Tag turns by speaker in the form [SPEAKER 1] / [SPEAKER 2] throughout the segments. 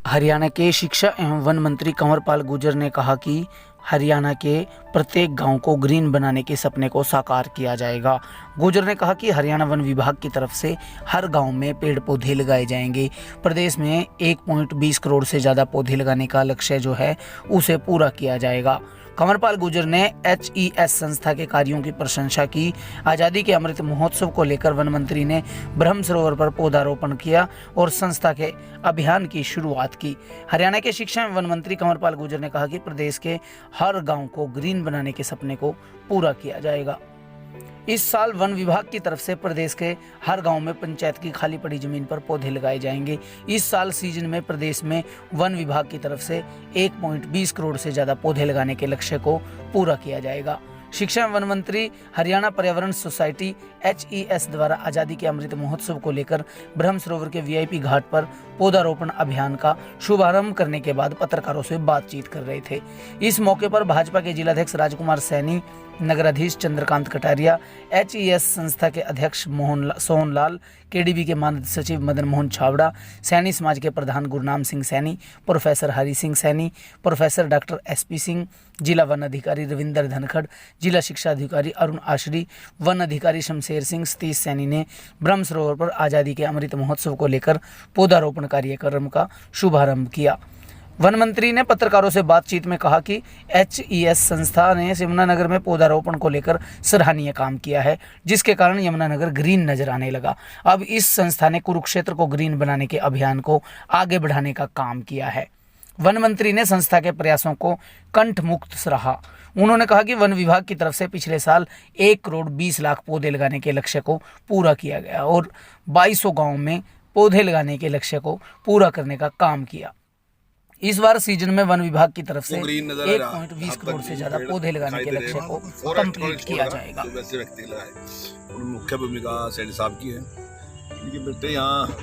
[SPEAKER 1] हरियाणा के शिक्षा एवं वन मंत्री कंवरपाल गुर्जर ने कहा कि हरियाणा के प्रत्येक गांव को ग्रीन बनाने के सपने को साकार किया जाएगा। गुर्जर ने कहा कि हरियाणा वन विभाग की तरफ से हर गांव में पेड़ पौधे लगाए जाएंगे। प्रदेश में 1.20 करोड़ से ज़्यादा पौधे लगाने का लक्ष्य जो है उसे पूरा किया जाएगा। कंवरपाल गुर्जर ने HES संस्था के कार्यों की प्रशंसा की। आज़ादी के अमृत महोत्सव को लेकर वन मंत्री ने ब्रह्म सरोवर पर पौधारोपण किया और संस्था के अभियान की शुरुआत की। हरियाणा के शिक्षा एवं वन मंत्री कंवरपाल गुर्जर ने कहा कि प्रदेश के हर गांव को ग्रीन बनाने के सपने को पूरा किया जाएगा। इस साल वन विभाग की तरफ से प्रदेश के हर गांव में पंचायत की खाली पड़ी जमीन पर पौधे लगाए जाएंगे। इस साल सीजन में प्रदेश में वन विभाग की तरफ से 1.20 करोड़ से ज़्यादा पौधे लगाने के लक्ष्य को पूरा किया जाएगा। शिक्षा एवं वन मंत्री हरियाणा पर्यावरण सोसाइटी HES द्वारा आज़ादी के अमृत महोत्सव को लेकर ब्रह्म सरोवर के VIP घाट पर पौधारोपण अभियान का शुभारंभ करने के बाद पत्रकारों से बातचीत कर रहे थे। इस मौके पर भाजपा के जिलाध्यक्ष राजकुमार सैनी, नगराधीश चंद्रकांत कटारिया, HES संस्था के अध्यक्ष सोहन लाल, KDB के मानद सचिव मदन मोहन छावड़ा, सैनी समाज के प्रधान Gurnam Singh Saini, professor Hari Singh Saini, professor doctor SP Singh, जिला वन अधिकारी रविंदर धनखड़, जिला शिक्षा अधिकारी अरुण आशरी, वन अधिकारी शमशेर सिंह, सतीश सैनी ने ब्रह्म सरोवर पर आज़ादी के अमृत महोत्सव को लेकर पौधारोपण कार्यक्रम का शुभारंभ किया। वन मंत्री ने पत्रकारों से बातचीत में कहा कि HES संस्था ने यमुनानगर में पौधारोपण को लेकर सराहनीय काम किया है, जिसके कारण यमुनानगर ग्रीन नजर आने लगा। अब इस संस्था ने कुरुक्षेत्र को ग्रीन बनाने के अभियान को आगे बढ़ाने का काम किया है। वन मंत्री ने संस्था के प्रयासों को कंठमुक्त सराहा। उन्होंने कहा कि वन विभाग की तरफ से पिछले साल 1 करोड़ 20 लाख पौधे लगाने के लक्ष्य को पूरा किया गया और 2200 गाँव में पौधे लगाने के लक्ष्य को पूरा करने का काम किया। इस बार सीजन में वन विभाग की तरफ से 1.20 करोड़ से ज्यादा पौधे लगाने के लक्ष्य को कंप्लीट किया जाएगा।
[SPEAKER 2] वैसे व्यक्ति लगाए मुख्य भूमिका सैनी साहब की है। इनके बेटे यहाँ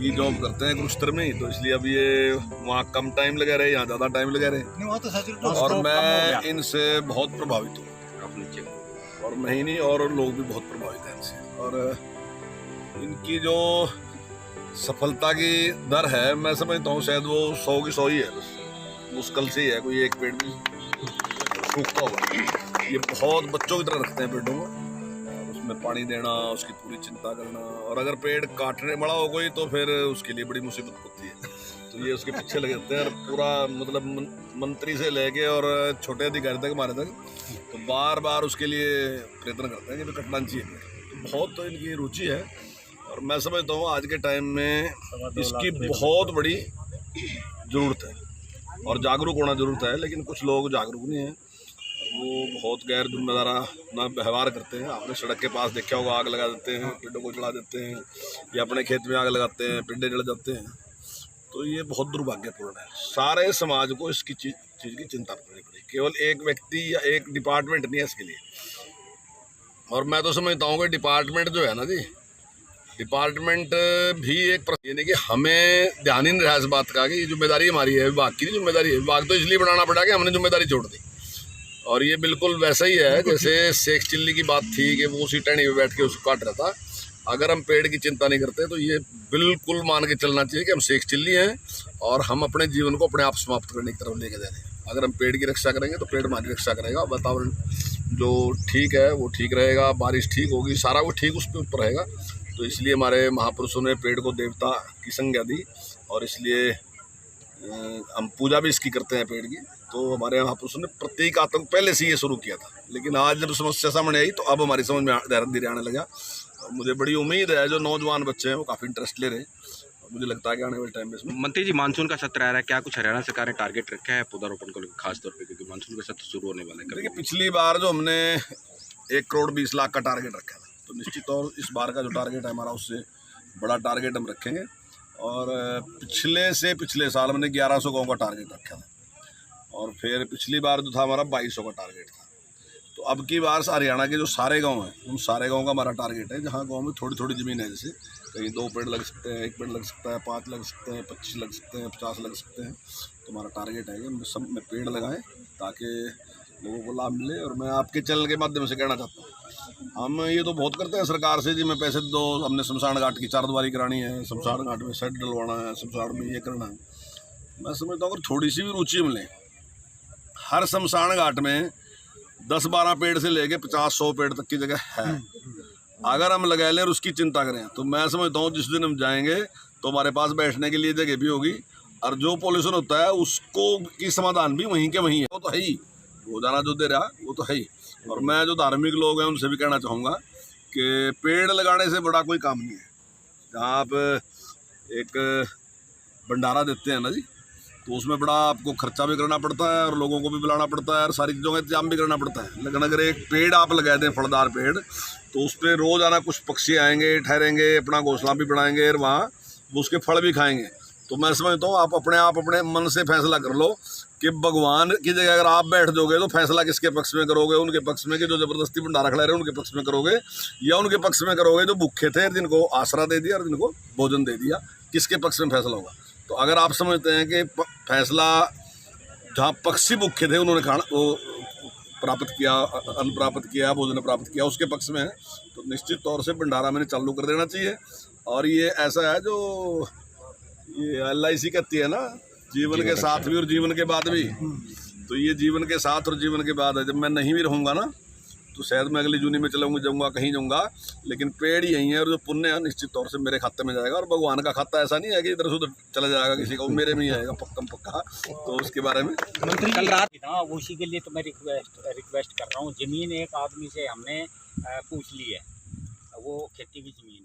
[SPEAKER 2] ये जॉब करते हैं कुरुक्षेत्र में, तो इसलिए अब ये वहाँ कम टाइम लगा रहे, यहाँ ज्यादा टाइम लगा रहे और मैं इनसे बहुत प्रभावित हूँ और मैं ही नहीं और लोग भी बहुत प्रभावित हैं इनसे। और इनकी जो सफलता की दर है मैं समझता हूँ शायद वो 100 की 100 ही है, बस मुश्किल से ही है कोई एक पेड़ भी सूखता होगा। ये बहुत बच्चों की तरह रखते हैं पेड़ों को, उसमें पानी देना, उसकी पूरी चिंता करना, और अगर पेड़ काटने बड़ा हो कोई तो फिर उसके लिए बड़ी मुसीबत होती है। तो ये उसके पीछे लगे रहते हैं और पूरा मतलब मंत्री से लेके और छोटे अधिकारी तक हमारे तक तो बार बार उसके लिए प्रयत्न करते हैं कि कटना चाहिए। तो बहुत तो इनकी रुचि है और मैं समझता हूँ आज के टाइम में इसकी बहुत बड़ी ज़रूरत है और जागरूक होना ज़रूरत है। लेकिन कुछ लोग जागरूक नहीं हैं, वो बहुत गैर जिम्मेदारा अपना व्यवहार करते हैं। आपने सड़क के पास देखा होगा, आग लगा देते हैं, पेड़ों को जला देते हैं या अपने खेत में आग लगाते हैं, पेड़े जल जाते हैं। तो ये बहुत दुर्भाग्यपूर्ण है। सारे समाज को इसकी चीज़ की चिंता करनी पड़ेगी, केवल एक व्यक्ति या एक डिपार्टमेंट नहीं है इसके लिए। और मैं तो समझता हूँ कि डिपार्टमेंट जो है ना जी, डिपार्टमेंट भी एक यानी कि हमें ध्यान ही नहीं रहा इस बात का कि जिम्मेदारी हमारी है, विभाग की जिम्मेदारी है। विभाग तो इसलिए बनाना पड़ा कि हमने जिम्मेदारी छोड़ दी। और ये बिल्कुल वैसा ही है जैसे शेख चिल्ली की बात थी कि वो उसी टहनी पे बैठ के उसको काट रहा था। अगर हम पेड़ की चिंता नहीं करते तो ये बिल्कुल मान के चलना चाहिए कि हम शेख चिल्ली हैं और हम अपने जीवन को अपने आप समाप्त करने की तरफ लेके जा रहे हैं। अगर हम पेड़ की रक्षा करेंगे तो पेड़ हमारी रक्षा करेगा, वातावरण जो ठीक है वो ठीक रहेगा, बारिश ठीक होगी, सारा वो ठीक उस पर ऊपर रहेगा। तो इसलिए हमारे महापुरुषों ने पेड़ को देवता की संज्ञा दी और इसलिए हम पूजा भी इसकी करते हैं पेड़ की। तो हमारे महापुरुषों ने प्रतीकात्मक पहले से ये शुरू किया था, लेकिन आज जब समस्या सामने आई तो अब हमारी समझ में धीरे धीरे आने लगा। और मुझे बड़ी उम्मीद है जो नौजवान बच्चे हैं वो काफ़ी इंटरेस्ट ले रहे हैं। मुझे लगता है कि आने वाले टाइम में इसमें
[SPEAKER 3] मंत्री जी मानसून का सत्र आ रहा है, क्या कुछ हरियाणा सरकार ने टारगेट रखा है पौधारोपण को लेकर खास तौर पे, क्योंकि मानसून का सत्र शुरू होने वाला है?
[SPEAKER 2] देखिए, पिछली बार जो हमने 1 करोड़ 20 लाख का टारगेट रखा था, तो निश्चित तौर इस बार का जो टारगेट है हमारा उससे बड़ा टारगेट हम रखेंगे। और पिछले साल हमने 1100 गाँव का टारगेट रखा था और फिर पिछली बार जो था हमारा 2200 का टारगेट था। तो अब की बार हरियाणा के जो सारे गांव हैं उन सारे गांव का हमारा टारगेट है। जहां गांव में थोड़ी थोड़ी ज़मीन है, जैसे कहीं 2 पेड़ लग सकते हैं, 1 पेड़ लग सकता है, 5 लग सकते हैं, 25 लग सकते हैं, 50 लग सकते हैं। तो हमारा टारगेट है कि हम सब में पेड़ लगाएं ताकि लोगों को लाभ मिले। और मैं आपके चैनल के माध्यम से कहना चाहता हूँ, हम ये तो बहुत करते हैं सरकार से जी मैं पैसे दो, हमने शमशान घाट की 4 दीवारी करानी है, शमशान घाट में शेड डलवाना है, शमशान में ये करना है। मैं समझता हूँ अगर थोड़ी सी भी रुचि मिले, हर शमशान घाट में 10-12 पेड़ से लेके 50-100 पेड़ तक की जगह है। अगर हम लगा लें और उसकी चिंता करें तो मैं समझता हूँ जिस दिन हम जाएंगे तो हमारे पास बैठने के लिए जगह भी होगी, और जो पॉल्यूशन होता है उसको की समाधान भी वहीं के वहीं है। वो तो है ही, रोजाना जो दे रहा वो तो है ही। और मैं जो धार्मिक लोग हैं उनसे भी कहना चाहूँगा कि पेड़ लगाने से बड़ा कोई काम नहीं है। जहाँ आप एक भंडारा देते हैं ना जी, तो उसमें बड़ा आपको खर्चा भी करना पड़ता है और लोगों को भी बुलाना पड़ता है और सारी चीज़ों का इंतजाम भी करना पड़ता है। लेकिन अगर एक पेड़ आप लगा दें, फलदार पेड़, तो उस पर रोज़ आना कुछ पक्षी आएंगे, ठहरेंगे, अपना घोंसला भी बनाएंगे और वहाँ वो उसके फल भी खाएंगे। तो मैं समझता हूँ आप अपने मन से फैसला कर लो कि भगवान की जगह अगर आप बैठ जाओगे तो फैसला किसके पक्ष में करोगे? उनके पक्ष में कि जो ज़बरदस्ती भंडारा खिला रहे हैं उनके पक्ष में करोगे, या उनके पक्ष में करोगे जो भूखे थे, जिनको आसरा दे दिया और जिनको भोजन दे दिया? किसके पक्ष में फैसला होगा? तो अगर आप समझते हैं कि फैसला जहाँ पक्षी भूखे थे उन्होंने खाना वो प्राप्त किया, अन्न प्राप्त किया, भोजन प्राप्त किया, उसके पक्ष में है, तो निश्चित तौर से भंडारा मैंने चालू कर देना चाहिए। और ये ऐसा है जो ये LIC कहती है ना, जीवन के साथ भी और जीवन के बाद भी, तो ये जीवन के साथ और जीवन के बाद है। जब मैं नहीं भी रहूँगा ना तो शायद मैं अगली जूनी में जाऊँगा कहीं जाऊँगा, लेकिन पेड़ यही है और जो पुण्य है निश्चित तौर से मेरे खाते में जाएगा। और भगवान का खाता ऐसा नहीं है कि इधर से उधर चला जाएगा किसी का, वो मेरे में ही आएगा पक्का। तो उसके बारे में
[SPEAKER 4] मंत्री कल रात ना, उसी के लिए तो मैं रिक्वेस्ट कर रहा हूँ। ज़मीन एक आदमी से हमने पूछ ली है, वो खेती की ज़मीन